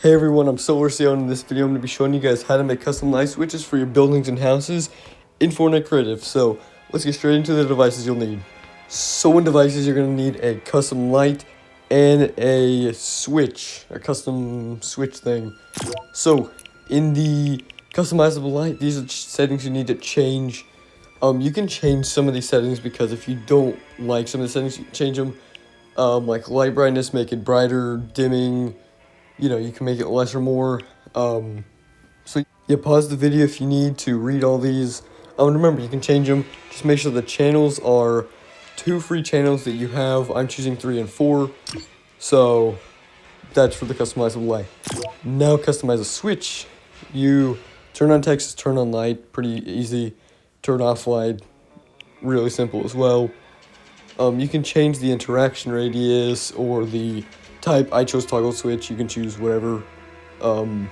Hey everyone, I'm SolarCeo, and in this video I'm going to be showing you guys how to make custom light switches for your buildings and houses in Fortnite Creative. So let's get straight into the devices you'll need. So in devices you're going to need a custom light and a switch, a custom switch thing. So in the customizable light, these are settings you need to change. You can change some of these settings because if you don't like some of the settings, you can change them. Like light brightness, make it brighter, dimming. You know, you can make it less or more. So yeah, pause the video if you need to read all these. Remember, you can change them. Just make sure the channels are 2 free channels that you have. I'm choosing 3 and 4. So that's for the customizable light. Now customize a switch. You turn on text, turn on light, pretty easy. Turn off light, really simple as well. You can change the interaction radius or the type. I chose toggle switch. You can choose whatever. Of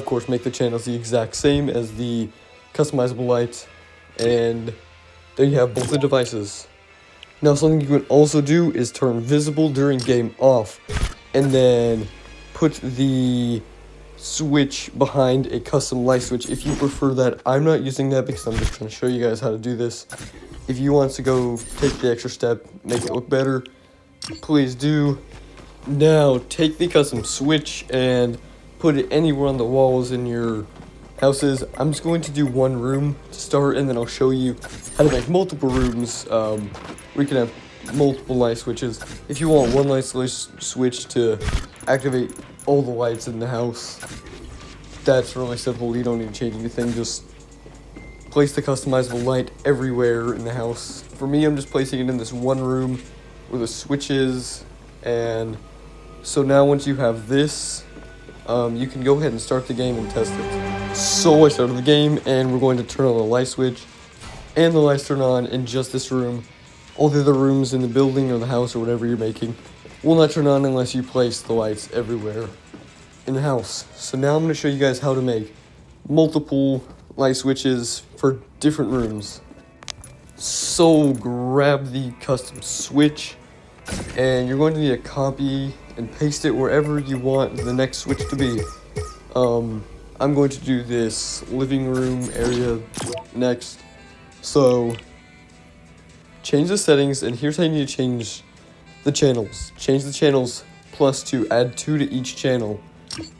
course, make the channels the exact same as the customizable light, and there you have both the devices. Now, something you can also do is turn visible during game off, and then put the switch behind a custom light switch if you prefer that. I'm not using that because I'm just trying to show you guys how to do this. If you want to go take the extra step, make it look better, please do. Now take the custom switch and put it anywhere on the walls in your houses. I'm just going to do one room to start, and then I'll show you how to make multiple rooms where you can have multiple light switches. If you want one light switch to activate all the lights in the house, that's really simple. You don't need to change anything. Just place the customizable light everywhere in the house. For me, I'm just placing it in this one room where the switch is. And so now once you have this, you can go ahead and start the game and test it. So I started the game, and we're going to turn on the light switch, and the lights turn on in just this room. All the other rooms in the building or the house or whatever you're making will not turn on unless you place the lights everywhere in the house. So now I'm going to show you guys how to make multiple light switches for different rooms. So grab the custom switch, and you're going to need to copy and paste it wherever you want the next switch to be. I'm going to do this living room area next. So change the settings, and here's how you need to change the channels. Change the channels +2, add 2 to each channel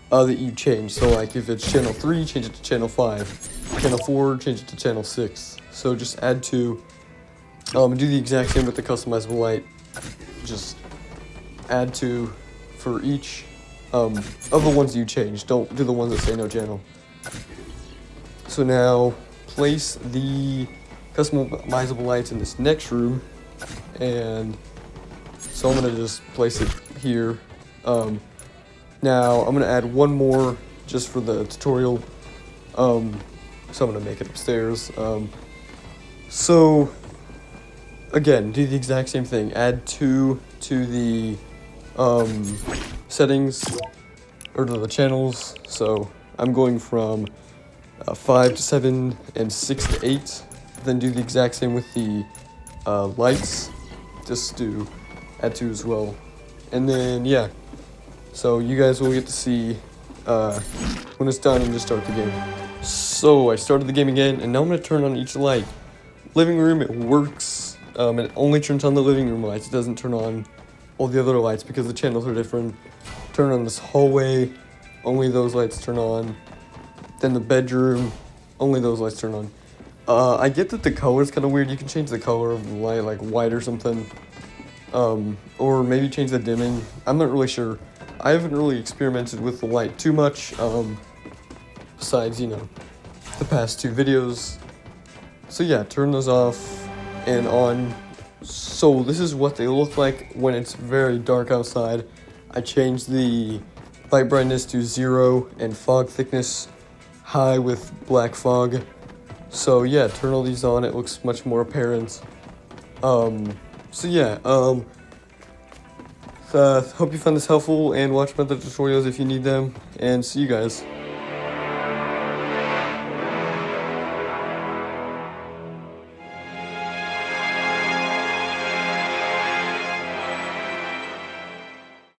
that you change. So like if it's channel 3, change it to channel 5. Channel 4, change it to channel 6. So just add 2. Do the exact same with the customizable light. Just add 2 for each of the ones you change. Don't do the ones that say no channel. So now place the customizable lights in this next room, and so I'm gonna just place it here. Now I'm gonna add one more just for the tutorial. So I'm gonna make it upstairs. So again, do the exact same thing. Add 2 to the settings, or to the channels. So I'm going from 5 to 7 and 6 to 8. Then do the exact same with the lights. Just add 2 as well. And then yeah, so you guys will get to see when it's done and just start the game. So I started the game again, and now I'm going to turn on each light. Living room, it works. It only turns on the living room lights. It doesn't turn on all the other lights because the channels are different. Turn on this hallway, only those lights turn on. Then the bedroom, only those lights turn on. I get that the color is kind of weird. You can change the color of the light, like white or something. Or maybe change the dimming. I'm not really sure. I haven't really experimented with the light too much, besides, you know, the past 2 videos. So yeah, turn those off and on. So this is what they look like when it's very dark outside. I changed the light brightness to 0 and fog thickness high with black fog. So yeah, turn all these on, it looks much more apparent. So yeah, hope you found this helpful, and watch my other tutorials if you need them, and see you guys.